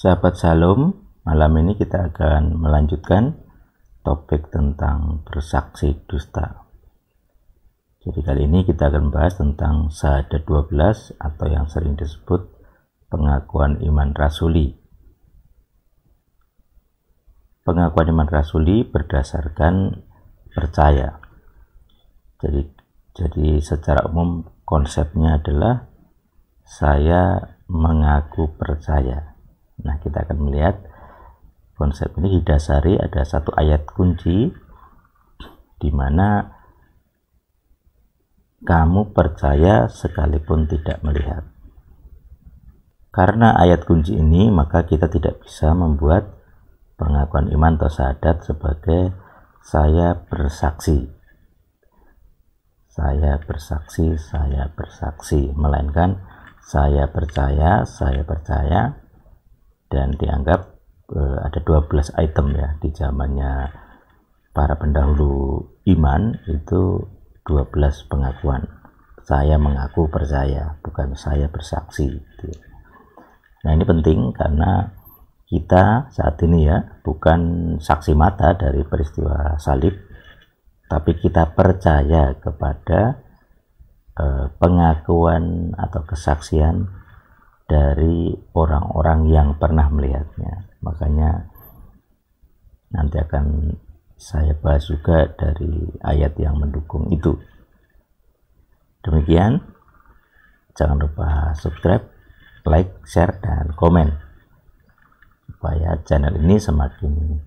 Sahabat Shalom, malam ini kita akan melanjutkan topik tentang bersaksi dusta. Jadi kali ini kita akan membahas tentang syahadat 12 atau yang sering disebut pengakuan iman rasuli. Pengakuan iman rasuli berdasarkan percaya. Jadi secara umum konsepnya adalah saya mengaku percaya. Nah, kita akan melihat konsep ini didasari ada satu ayat kunci di mana kamu percaya sekalipun tidak melihat. Karena ayat kunci ini, maka kita tidak bisa membuat pengakuan iman atau syahadat sebagai saya bersaksi. Saya bersaksi, melainkan saya percaya, dan dianggap ada 12 item ya di zamannya para pendahulu iman itu 12 pengakuan. Saya mengaku percaya, bukan saya bersaksi. Nah, ini penting karena kita saat ini ya bukan saksi mata dari peristiwa salib, tapi kita percaya kepada pengakuan atau kesaksian dari orang-orang yang pernah melihatnya. Makanya nanti akan saya bahas juga dari ayat yang mendukung itu. Demikian, jangan lupa subscribe, like, share, dan komen supaya channel ini semakin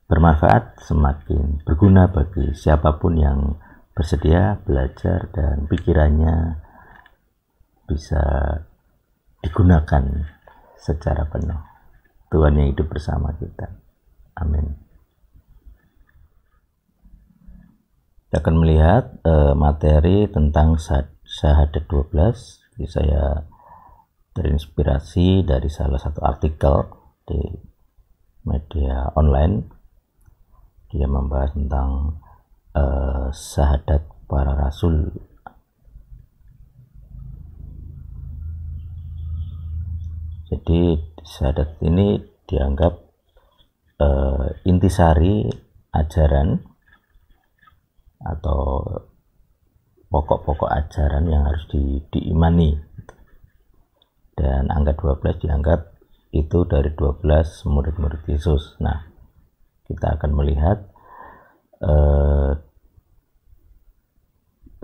bermanfaat, semakin berguna bagi siapapun yang bersedia belajar dan pikirannya bisa digunakan secara penuh. Tuhan yang hidup bersama kita. Amin. Kita akan melihat materi tentang syahadat 12. Jadi saya terinspirasi dari salah satu artikel di media online. Dia membahas tentang syahadat para rasul. Jadi syahadat ini dianggap intisari ajaran atau pokok-pokok ajaran yang harus diimani. Dan angka 12 dianggap itu dari 12 murid-murid Yesus. Nah, kita akan melihat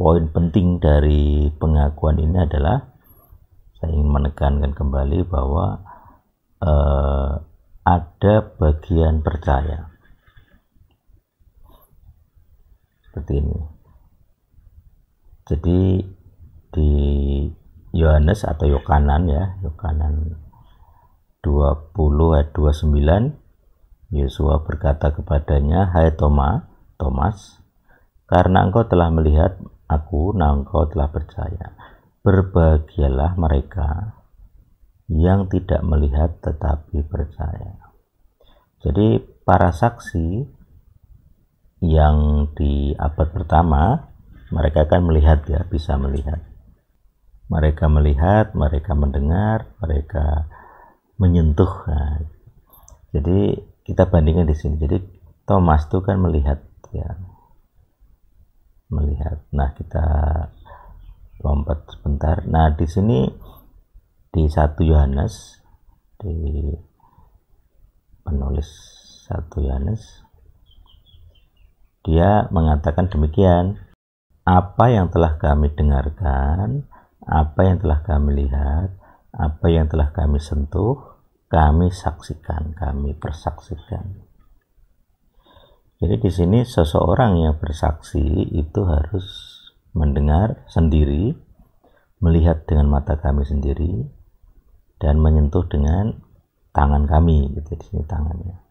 poin penting dari pengakuan ini adalah saya ingin menekankan kembali bahwa ada bagian percaya. Seperti ini. Jadi di Yohanes atau Yohanan ya, Yohanan 20 ayat 29, Yosua berkata kepadanya, "Hai Thomas, karena engkau telah melihat aku, nah engkau telah percaya. Berbahagialah mereka yang tidak melihat tetapi percaya." Jadi para saksi yang di abad pertama, mereka akan melihat ya, bisa melihat. Mereka melihat, mereka mendengar, mereka menyentuh. Nah, jadi kita bandingkan di sini. Jadi Thomas itu kan melihat ya. Melihat. Nah, kita lompat sebentar. Nah, di sini di 1 Yohanes, di penulis 1 Yohanes, dia mengatakan demikian, apa yang telah kami dengarkan, apa yang telah kami lihat, apa yang telah kami sentuh, kami saksikan, kami persaksikan. Jadi di sini seseorang yang bersaksi itu harus mendengar sendiri, melihat dengan mata kami sendiri, dan menyentuh dengan tangan kami. Gitu, di sini tangannya.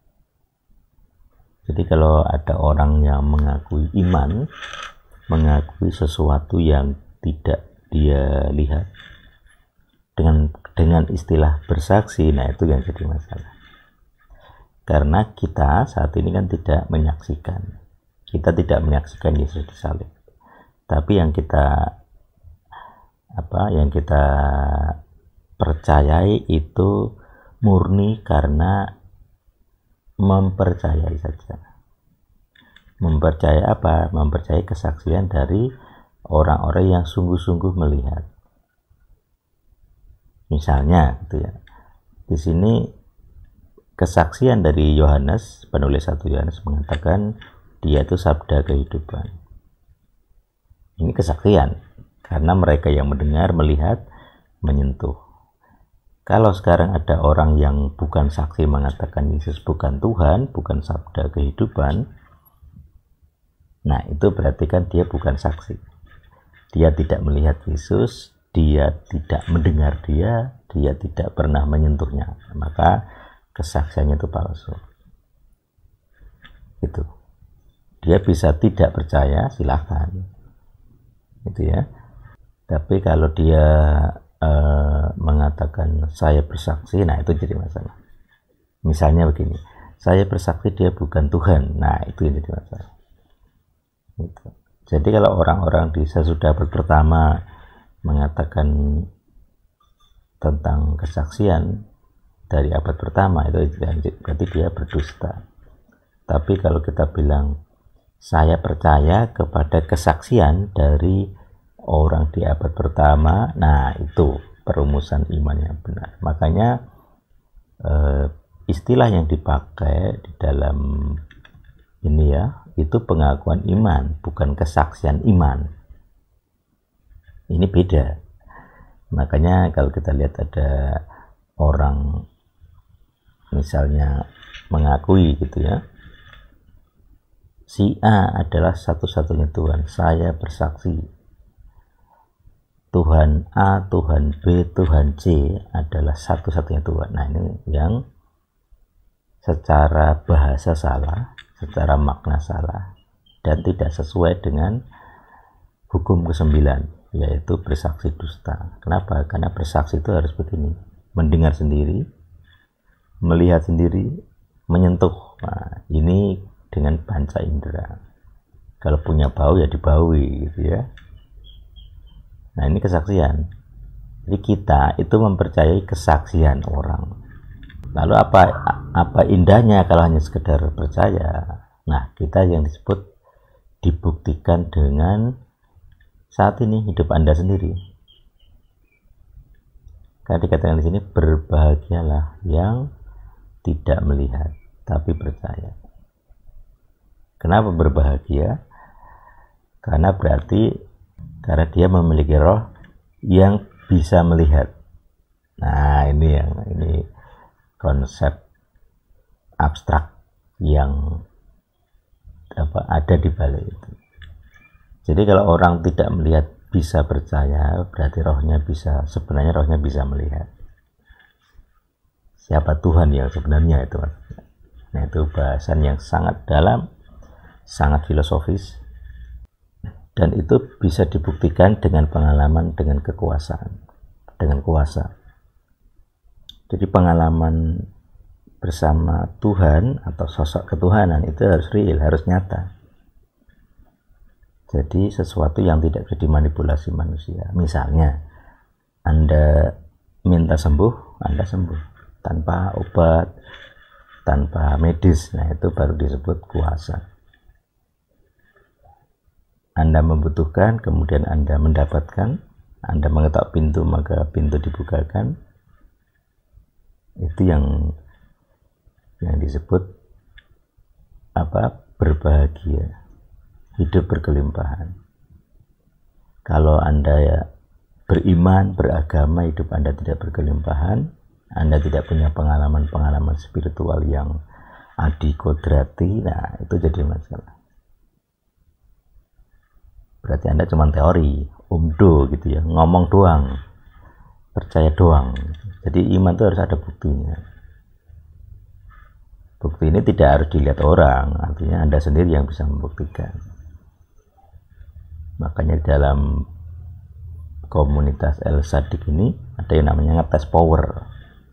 Jadi kalau ada orang yang mengakui iman, mengakui sesuatu yang tidak dia lihat, dengan istilah bersaksi, nah itu yang jadi masalah. Karena kita saat ini kan tidak menyaksikan. Kita tidak menyaksikan Yesus disalib. Tapi yang kita percayai itu murni karena mempercayai saja. Mempercayai apa? Mempercayai kesaksian dari orang-orang yang sungguh-sungguh melihat. Misalnya gitu ya. Di sini kesaksian dari Yohanes, penulis 1 Yohanes mengatakan dia itu sabda kehidupan. Ini kesaksian karena mereka yang mendengar, melihat, menyentuh. Kalau sekarang ada orang yang bukan saksi mengatakan Yesus bukan Tuhan, bukan sabda kehidupan, nah itu berarti kan dia bukan saksi. Dia tidak melihat Yesus, dia tidak mendengar dia tidak pernah menyentuhnya. Maka kesaksiannya itu palsu. Itu. Dia bisa tidak percaya, silahkan. Gitu ya. Tapi kalau dia mengatakan saya bersaksi, nah itu jadi masalah. Misalnya begini, saya bersaksi dia bukan Tuhan, nah itu yang jadi masalah. Gitu. Jadi kalau orang-orang di sesudah abad pertama mengatakan tentang kesaksian dari abad pertama, itu berarti dia berdusta. Tapi kalau kita bilang saya percaya kepada kesaksian dari orang di abad pertama, nah itu perumusan iman yang benar. Makanya istilah yang dipakai di dalam ini ya, itu pengakuan iman, bukan kesaksian iman. Ini beda. Makanya kalau kita lihat ada orang misalnya mengakui gitu ya, si A adalah satu-satunya Tuhan, saya bersaksi Tuhan A, Tuhan B, Tuhan C adalah satu-satunya Tuhan. Nah ini yang secara bahasa salah, secara makna salah, dan tidak sesuai dengan hukum ke-9, yaitu bersaksi dusta. Kenapa? Karena bersaksi itu harus begini, mendengar sendiri, melihat sendiri, menyentuh. Nah ini dengan panca indera. Kalau punya bau ya dibaui gitu ya. Nah ini kesaksian. Jadi kita itu mempercayai kesaksian orang. Lalu apa indahnya kalau hanya sekedar percaya? Nah kita yang disebut dibuktikan dengan saat ini hidup Anda sendiri. Karena dikatakan di sini berbahagialah yang tidak melihat tapi percaya. Kenapa berbahagia? Karena dia memiliki roh yang bisa melihat. Nah ini konsep abstrak yang ada di balik itu. Jadi kalau orang tidak melihat bisa percaya, berarti sebenarnya rohnya bisa melihat. Siapa Tuhan yang sebenarnya itu? Nah itu bahasan yang sangat dalam, sangat filosofis. Dan itu bisa dibuktikan dengan pengalaman, dengan kekuasaan, dengan kuasa. Jadi pengalaman bersama Tuhan atau sosok ketuhanan itu harus real, harus nyata. Jadi sesuatu yang tidak bisa dimanipulasi manusia. Misalnya Anda minta sembuh, Anda sembuh tanpa obat, tanpa medis. Nah itu baru disebut kuasa. Anda membutuhkan, kemudian Anda mendapatkan, Anda mengetok pintu, maka pintu dibukakan. Itu yang disebut berbahagia, hidup berkelimpahan. Kalau Anda beriman, beragama, hidup Anda tidak berkelimpahan, Anda tidak punya pengalaman-pengalaman spiritual yang adikodrati, nah itu jadi masalah. Berarti Anda cuma teori, umdo gitu ya, ngomong doang, percaya doang. Jadi iman itu harus ada buktinya. Bukti ini tidak harus dilihat orang, artinya Anda sendiri yang bisa membuktikan. Makanya dalam komunitas El Sadik ini ada yang namanya ngetes power,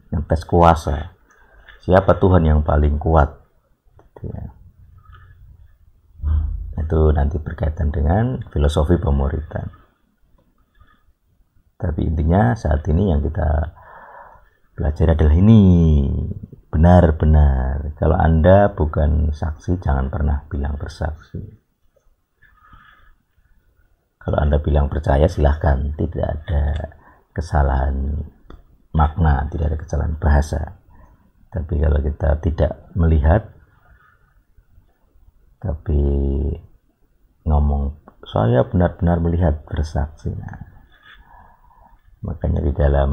ngetes kuasa. Siapa Tuhan yang paling kuat? Gitu ya. Itu nanti berkaitan dengan filosofi pemuridan. Tapi intinya saat ini yang kita Belajar adalah ini, benar-benar. Kalau Anda bukan saksi, jangan pernah bilang bersaksi. Kalau Anda bilang percaya, silahkan, tidak ada kesalahan makna, tidak ada kesalahan bahasa. Tapi kalau kita tidak melihat, tapi ngomong saya benar-benar melihat, bersaksi, nah, makanya di dalam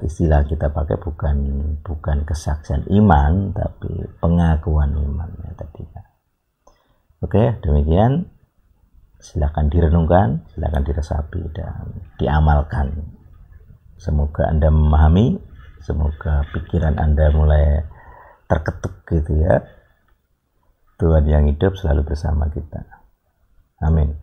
istilah kita pakai bukan kesaksian iman, tapi pengakuan iman ya tadi. Oke, demikian. Silakan direnungkan, silakan diresapi dan diamalkan. Semoga Anda memahami, semoga pikiran Anda mulai terketuk gitu ya. Tuhan yang hidup selalu bersama kita. Amin.